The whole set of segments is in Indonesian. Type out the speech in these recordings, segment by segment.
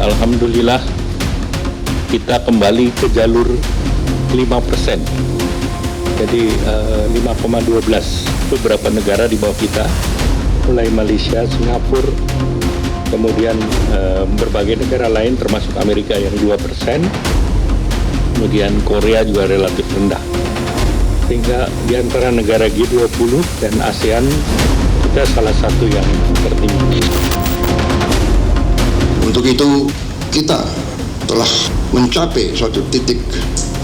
Alhamdulillah kita kembali ke jalur 5%. Jadi 5,12 beberapa negara di bawah kita, mulai Malaysia, Singapura, kemudian berbagai negara lain termasuk Amerika yang 2%, kemudian Korea juga relatif rendah. Sehingga di antara negara G20 dan ASEAN kita salah satu yang tertinggi. Untuk itu kita telah mencapai suatu titik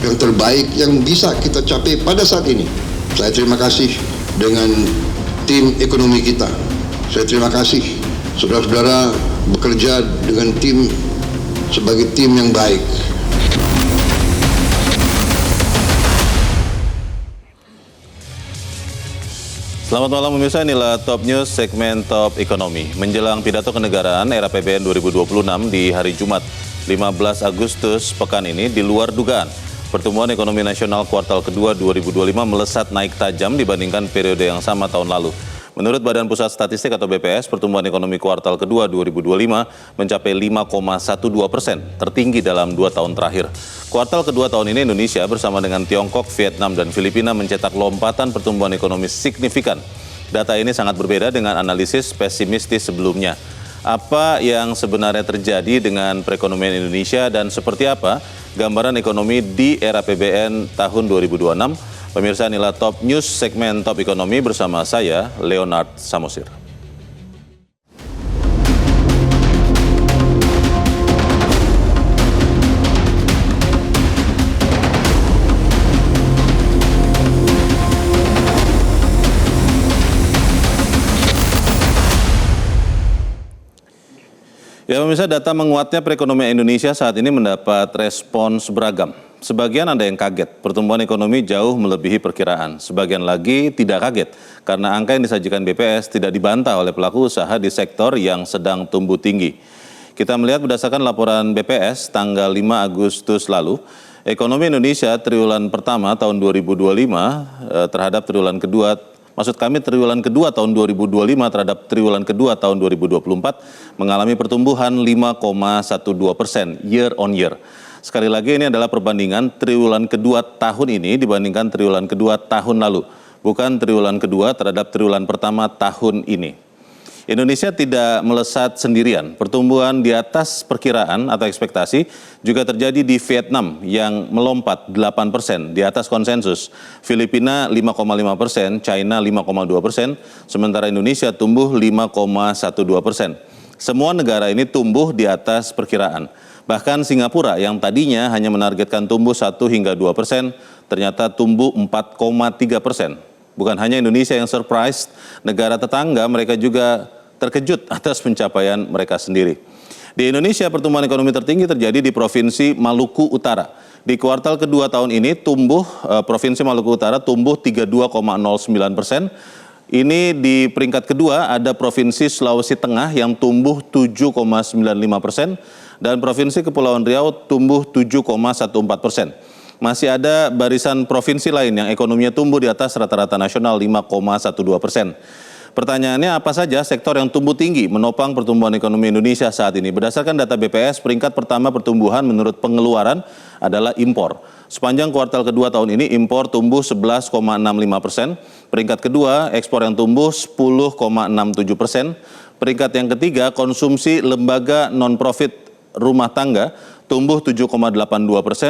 yang terbaik yang bisa kita capai pada saat ini. Saya terima kasih dengan tim ekonomi kita. Saya terima kasih saudara-saudara bekerja dengan tim sebagai tim yang baik. Selamat malam pemirsa, inilah Top News segmen Top Ekonomi. Menjelang pidato kenegaraan era APBN 2026 di hari Jumat 15 Agustus pekan ini di luar dugaan. Pertumbuhan ekonomi nasional kuartal kedua 2025 melesat naik tajam dibandingkan periode yang sama tahun lalu. Menurut Badan Pusat Statistik atau BPS, pertumbuhan ekonomi kuartal kedua 2025 mencapai 5,12%, tertinggi dalam 2 tahun terakhir. Kuartal kedua tahun ini Indonesia bersama dengan Tiongkok, Vietnam, dan Filipina mencetak lompatan pertumbuhan ekonomi signifikan. Data ini sangat berbeda dengan analisis pesimistis sebelumnya. Apa yang sebenarnya terjadi dengan perekonomian Indonesia dan seperti apa gambaran ekonomi di era APBN tahun 2026? Pemirsa, inilah Top News segmen Top Ekonomi bersama saya, Leonard Samosir. Ya pemirsa, data menguatnya perekonomian Indonesia saat ini mendapat respons beragam. Sebagian ada yang kaget, pertumbuhan ekonomi jauh melebihi perkiraan. Sebagian lagi tidak kaget, karena angka yang disajikan BPS tidak dibantah oleh pelaku usaha di sektor yang sedang tumbuh tinggi. Kita melihat berdasarkan laporan BPS tanggal 5 Agustus lalu, ekonomi Indonesia triwulan pertama tahun 2025 terhadap triwulan kedua, triwulan kedua tahun 2025 terhadap triwulan kedua tahun 2024 mengalami pertumbuhan 5,12% year on year. Sekali lagi ini adalah perbandingan triwulan kedua tahun ini dibandingkan triwulan kedua tahun lalu, bukan triwulan kedua terhadap triwulan pertama tahun ini. Indonesia tidak melesat sendirian. Pertumbuhan di atas perkiraan atau ekspektasi juga terjadi di Vietnam yang melompat 8% di atas konsensus. Filipina 5,5%, China 5,2%, sementara Indonesia tumbuh 5,12%. Semua negara ini tumbuh di atas perkiraan. Bahkan Singapura yang tadinya hanya menargetkan tumbuh 1 hingga 2%, ternyata tumbuh 4,3%. Bukan hanya Indonesia yang surprise, negara tetangga mereka juga terkejut atas pencapaian mereka sendiri. Di Indonesia, pertumbuhan ekonomi tertinggi terjadi di Provinsi Maluku Utara. Di kuartal kedua tahun ini, Provinsi Maluku Utara tumbuh 32,09%. Ini di peringkat kedua ada Provinsi Sulawesi Tengah yang tumbuh 7,95%. Dan Provinsi Kepulauan Riau tumbuh 7,14%. Masih ada barisan provinsi lain yang ekonominya tumbuh di atas rata-rata nasional 5,12%. Pertanyaannya, apa saja sektor yang tumbuh tinggi menopang pertumbuhan ekonomi Indonesia saat ini? Berdasarkan data BPS, peringkat pertama pertumbuhan menurut pengeluaran adalah impor. Sepanjang kuartal kedua tahun ini, impor tumbuh 11,65%. Peringkat kedua, ekspor yang tumbuh 10,67%. Peringkat yang ketiga, konsumsi lembaga non-profit rumah tangga tumbuh 7,82%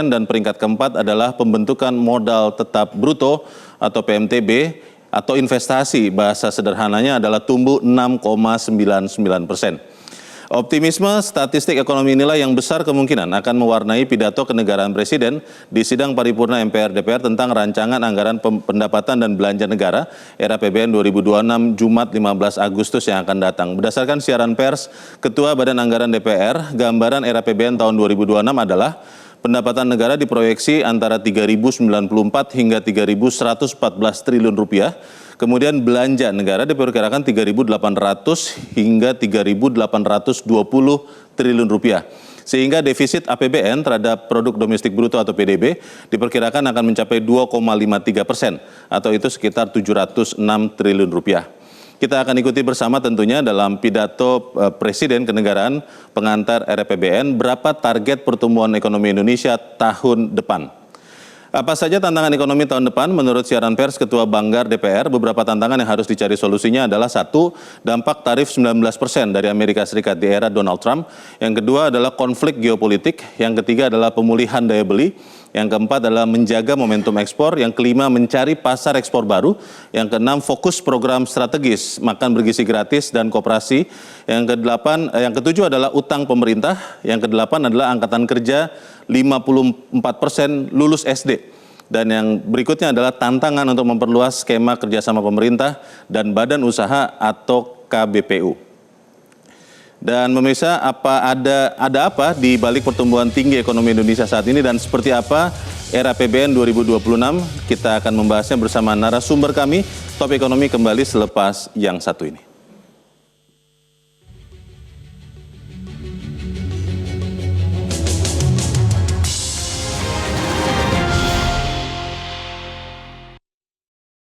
dan peringkat keempat adalah pembentukan modal tetap bruto atau PMTB atau investasi, bahasa sederhananya adalah tumbuh 6,99%. Optimisme statistik ekonomi inilah yang besar kemungkinan akan mewarnai pidato kenegaraan Presiden di sidang paripurna MPR DPR tentang rancangan anggaran pendapatan dan belanja negara era APBN 2026 Jumat 15 Agustus yang akan datang. Berdasarkan siaran pers Ketua Badan Anggaran DPR, gambaran era APBN tahun 2026 adalah pendapatan negara diproyeksi antara 3.094 hingga 3.114 triliun rupiah. Kemudian belanja negara diperkirakan 3.800 hingga 3.820 triliun rupiah. Sehingga defisit APBN terhadap produk domestik bruto atau PDB diperkirakan akan mencapai 2,53% atau itu sekitar 706 triliun rupiah. Kita akan ikuti bersama tentunya dalam pidato Presiden Kenegaraan pengantar RAPBN berapa target pertumbuhan ekonomi Indonesia tahun depan. Apa saja tantangan ekonomi tahun depan? Menurut siaran pers Ketua Banggar DPR, beberapa tantangan yang harus dicari solusinya adalah: satu, dampak tarif 19% dari Amerika Serikat di era Donald Trump. Yang kedua adalah konflik geopolitik. Yang ketiga adalah pemulihan daya beli. Yang keempat adalah menjaga momentum ekspor. Yang kelima, mencari pasar ekspor baru. Yang keenam, fokus program strategis makan bergizi gratis dan koperasi. Yang ketujuh adalah utang pemerintah. Yang kedelapan adalah angkatan kerja 54% lulus SD. Dan yang berikutnya adalah tantangan untuk memperluas skema kerjasama pemerintah dan badan usaha atau KBPU. Dan pemirsa, ada apa di balik pertumbuhan tinggi ekonomi Indonesia saat ini dan seperti apa RAPBN 2026? Kita akan membahasnya bersama narasumber kami. Top Ekonomi kembali selepas yang satu ini.